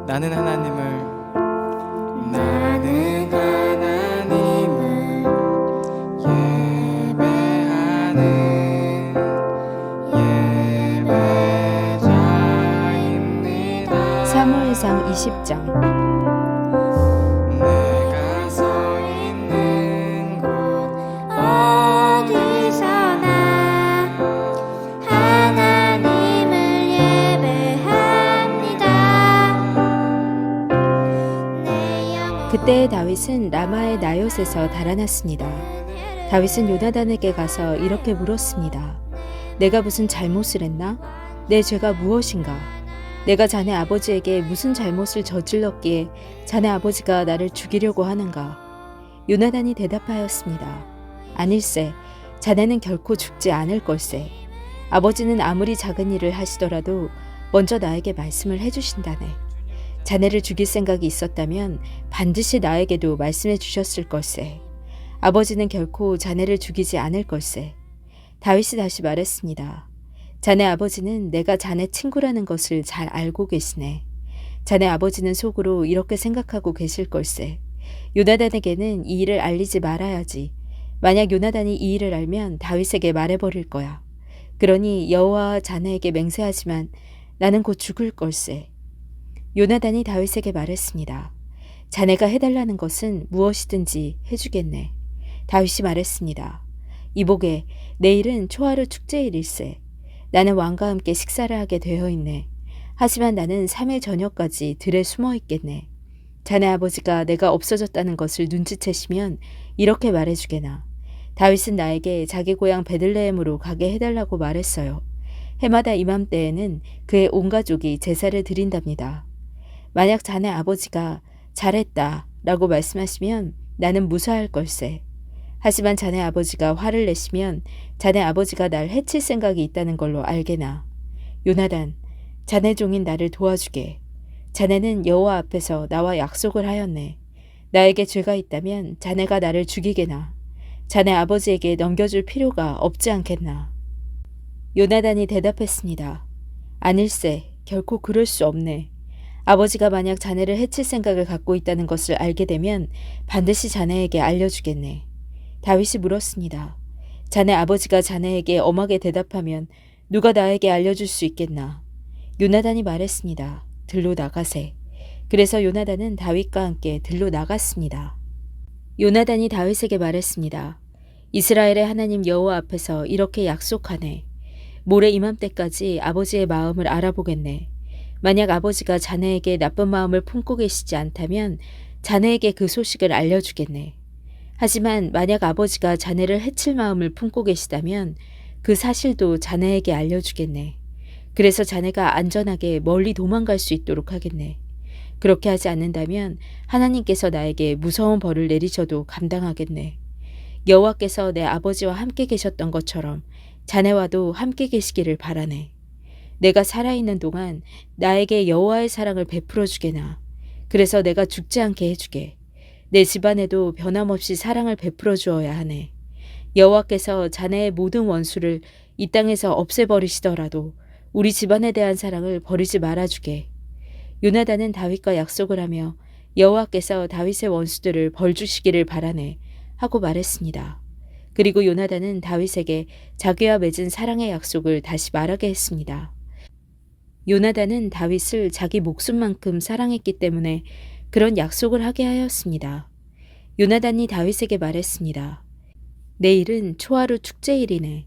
나는 하나님을 나는 하나님을 예배하는 예배자입니다. 사무엘상 20장. 내가 서 있는 곳 어디서나 하나님을 예배합니다. 내 영혼 그때 다윗은 라마의 나옅에서 달아났습니다. 다윗은 요나단에게 가서 이렇게 물었습니다. 내가 무슨 잘못을 했나? 내 죄가 무엇인가? 내가 자네 아버지에게 무슨 잘못을 저질렀기에 자네 아버지가 나를 죽이려고 하는가? 요나단이 대답하였습니다. 아닐세, 자네는 결코 죽지 않을 걸세. 아버지는 아무리 작은 일을 하시더라도 먼저 나에게 말씀을 해주신다네. 자네를 죽일 생각이 있었다면 반드시 나에게도 말씀해 주셨을 걸세. 아버지는 결코 자네를 죽이지 않을 걸세. 다윗이 다시 말했습니다. 자네 아버지는 내가 자네 친구라는 것을 잘 알고 계시네. 자네 아버지는 속으로 이렇게 생각하고 계실 걸세. 요나단에게는 이 일을 알리지 말아야지. 만약 요나단이 이 일을 알면 다윗에게 말해버릴 거야. 그러니 여호와와 자네에게 맹세하지만 나는 곧 죽을 걸세. 요나단이 다윗에게 말했습니다. 자네가 해달라는 것은 무엇이든지 해주겠네. 다윗이 말했습니다. 이보게, 내일은 초하루 축제일일세. 나는 왕과 함께 식사를 하게 되어 있네. 하지만 나는 3일 저녁까지 들에 숨어 있겠네. 자네 아버지가 내가 없어졌다는 것을 눈치채시면 이렇게 말해주게나. 다윗은 나에게 자기 고향 베들레헴으로 가게 해달라고 말했어요. 해마다 이맘때에는 그의 온 가족이 제사를 드린답니다. 만약 자네 아버지가 잘했다 라고 말씀하시면 나는 무사할 걸세. 하지만 자네 아버지가 화를 내시면 자네 아버지가 날 해칠 생각이 있다는 걸로 알게나. 요나단, 자네 종인 나를 도와주게. 자네는 여호와 앞에서 나와 약속을 하였네. 나에게 죄가 있다면 자네가 나를 죽이게나. 자네 아버지에게 넘겨줄 필요가 없지 않겠나. 요나단이 대답했습니다. 아닐세, 결코 그럴 수 없네. 아버지가 만약 자네를 해칠 생각을 갖고 있다는 것을 알게 되면 반드시 자네에게 알려주겠네. 다윗이 물었습니다. 자네 아버지가 자네에게 엄하게 대답하면 누가 나에게 알려줄 수 있겠나? 요나단이 말했습니다. 들로 나가세. 그래서 요나단은 다윗과 함께 들로 나갔습니다. 요나단이 다윗에게 말했습니다. 이스라엘의 하나님 여호와 앞에서 이렇게 약속하네. 모레 이맘때까지 아버지의 마음을 알아보겠네. 만약 아버지가 자네에게 나쁜 마음을 품고 계시지 않다면 자네에게 그 소식을 알려주겠네. 하지만 만약 아버지가 자네를 해칠 마음을 품고 계시다면 그 사실도 자네에게 알려주겠네. 그래서 자네가 안전하게 멀리 도망갈 수 있도록 하겠네. 그렇게 하지 않는다면 하나님께서 나에게 무서운 벌을 내리셔도 감당하겠네. 여호와께서 내 아버지와 함께 계셨던 것처럼 자네와도 함께 계시기를 바라네. 내가 살아있는 동안 나에게 여호와의 사랑을 베풀어 주게나. 그래서 내가 죽지 않게 해주게. 내 집안에도 변함없이 사랑을 베풀어 주어야 하네. 여호와께서 자네의 모든 원수를 이 땅에서 없애버리시더라도 우리 집안에 대한 사랑을 버리지 말아주게. 요나단은 다윗과 약속을 하며 여호와께서 다윗의 원수들을 벌주시기를 바라네 하고 말했습니다. 그리고 요나단은 다윗에게 자기와 맺은 사랑의 약속을 다시 말하게 했습니다. 요나단은 다윗을 자기 목숨만큼 사랑했기 때문에 그런 약속을 하게 하였습니다. 요나단이 다윗에게 말했습니다. 내일은 초하루 축제일이네.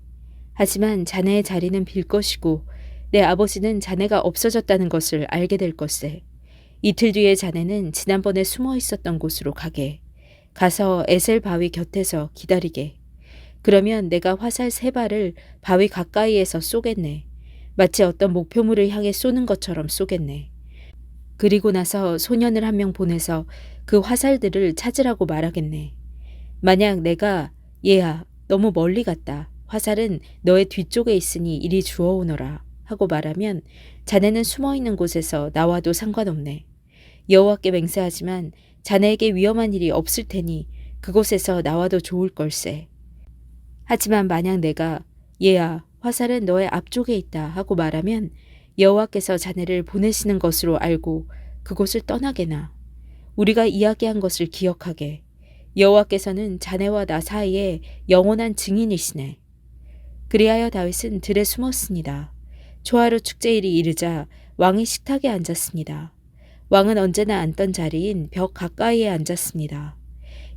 하지만 자네의 자리는 빌 것이고 내 아버지는 자네가 없어졌다는 것을 알게 될 것세. 이틀 뒤에 자네는 지난번에 숨어 있었던 곳으로 가게. 가서 에셀 바위 곁에서 기다리게. 그러면 내가 화살 3발을 바위 가까이에서 쏘겠네. 마치 어떤 목표물을 향해 쏘는 것처럼 쏘겠네. 그리고 나서 소년을 1명 보내서 그 화살들을 찾으라고 말하겠네. 만약 내가 얘야 너무 멀리 갔다. 화살은 너의 뒤쪽에 있으니 이리 주워오너라 하고 말하면 자네는 숨어있는 곳에서 나와도 상관없네. 여호와께 맹세하지만 자네에게 위험한 일이 없을 테니 그곳에서 나와도 좋을 걸세. 하지만 만약 내가 얘야 화살은 너의 앞쪽에 있다 하고 말하면 여호와께서 자네를 보내시는 것으로 알고 그곳을 떠나게나. 우리가 이야기한 것을 기억하게. 여호와께서는 자네와 나 사이에 영원한 증인이시네. 그리하여 다윗은 들에 숨었습니다. 초하루 축제일이 이르자 왕이 식탁에 앉았습니다. 왕은 언제나 앉던 자리인 벽 가까이에 앉았습니다.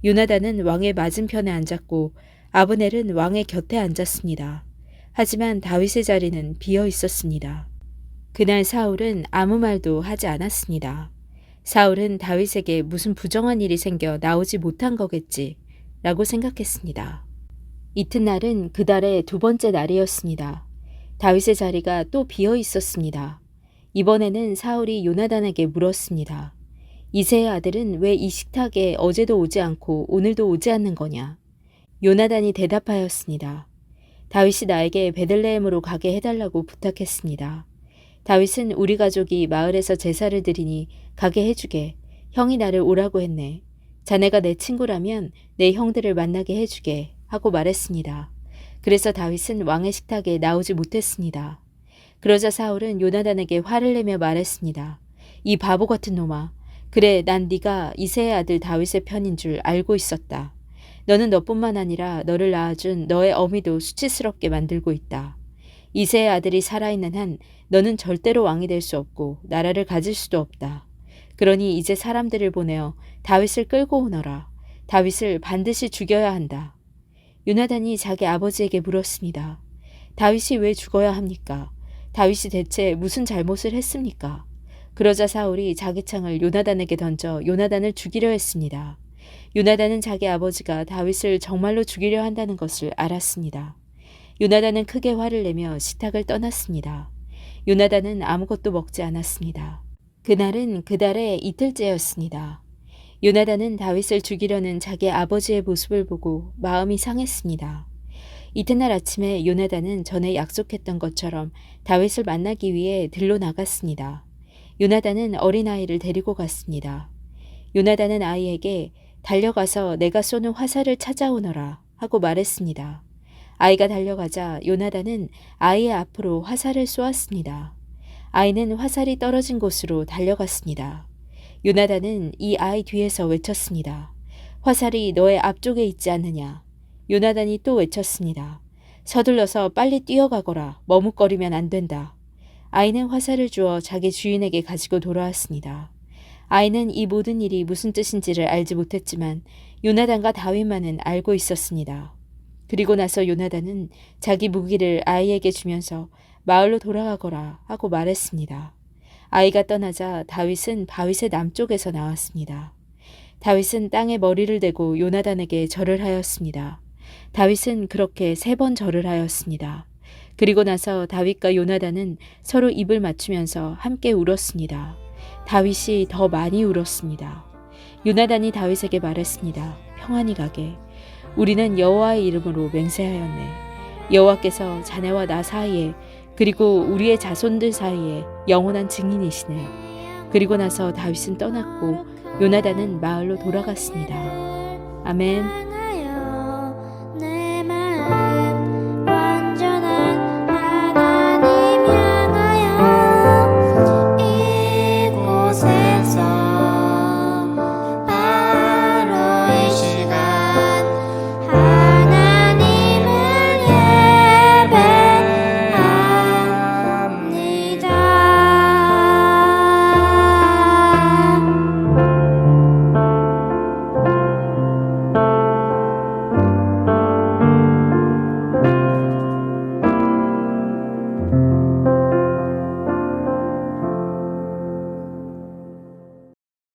요나단은 왕의 맞은편에 앉았고 아브넬은 왕의 곁에 앉았습니다. 하지만 다윗의 자리는 비어 있었습니다. 그날 사울은 아무 말도 하지 않았습니다. 사울은 다윗에게 무슨 부정한 일이 생겨 나오지 못한 거겠지 라고 생각했습니다. 이튿날은 그 달의 두 번째 날이었습니다. 다윗의 자리가 또 비어 있었습니다. 이번에는 사울이 요나단에게 물었습니다. 이새의 아들은 왜 이 식탁에 어제도 오지 않고 오늘도 오지 않는 거냐? 요나단이 대답하였습니다. 다윗이 나에게 베들레헴으로 가게 해달라고 부탁했습니다. 다윗은 우리 가족이 마을에서 제사를 드리니 가게 해주게. 형이 나를 오라고 했네. 자네가 내 친구라면 내 형들을 만나게 해주게 하고 말했습니다. 그래서 다윗은 왕의 식탁에 나오지 못했습니다. 그러자 사울은 요나단에게 화를 내며 말했습니다. 이 바보 같은 놈아. 그래, 난 네가 이새의 아들 다윗의 편인 줄 알고 있었다. 너는 너뿐만 아니라 너를 낳아준 너의 어미도 수치스럽게 만들고 있다. 이새의 아들이 살아있는 한 너는 절대로 왕이 될 수 없고 나라를 가질 수도 없다. 그러니 이제 사람들을 보내어 다윗을 끌고 오너라. 다윗을 반드시 죽여야 한다. 요나단이 자기 아버지에게 물었습니다. 다윗이 왜 죽어야 합니까? 다윗이 대체 무슨 잘못을 했습니까? 그러자 사울이 자기 창을 요나단에게 던져 요나단을 죽이려 했습니다. 요나단은 자기 아버지가 다윗을 정말로 죽이려 한다는 것을 알았습니다. 요나단은 크게 화를 내며 식탁을 떠났습니다. 요나단은 아무것도 먹지 않았습니다. 그날은 그 달의 이틀째였습니다. 요나단은 다윗을 죽이려는 자기 아버지의 모습을 보고 마음이 상했습니다. 이튿날 아침에 요나단은 전에 약속했던 것처럼 다윗을 만나기 위해 들로 나갔습니다. 요나단은 어린아이를 데리고 갔습니다. 요나단은 아이에게 달려가서 내가 쏘는 화살을 찾아오너라 하고 말했습니다. 아이가 달려가자 요나단은 아이의 앞으로 화살을 쏘았습니다. 아이는 화살이 떨어진 곳으로 달려갔습니다. 요나단은 이 아이 뒤에서 외쳤습니다. 화살이 너의 앞쪽에 있지 않느냐. 요나단이 또 외쳤습니다. 서둘러서 빨리 뛰어가거라. 머뭇거리면 안 된다. 아이는 화살을 주어 자기 주인에게 가지고 돌아왔습니다. 아이는 이 모든 일이 무슨 뜻인지를 알지 못했지만 요나단과 다윗만은 알고 있었습니다. 그리고 나서 요나단은 자기 무기를 아이에게 주면서 마을로 돌아가거라 하고 말했습니다. 아이가 떠나자 다윗은 바윗의 남쪽에서 나왔습니다. 다윗은 땅에 머리를 대고 요나단에게 절을 하였습니다. 다윗은 그렇게 3번 절을 하였습니다. 그리고 나서 다윗과 요나단은 서로 입을 맞추면서 함께 울었습니다. 다윗이 더 많이 울었습니다. 요나단이 다윗에게 말했습니다. 평안히 가게. 우리는 여호와의 이름으로 맹세하였네. 여호와께서 자네와 나 사이에 그리고 우리의 자손들 사이에 영원한 증인이시네. 그리고 나서 다윗은 떠났고 요나단은 마을로 돌아갔습니다. 아멘.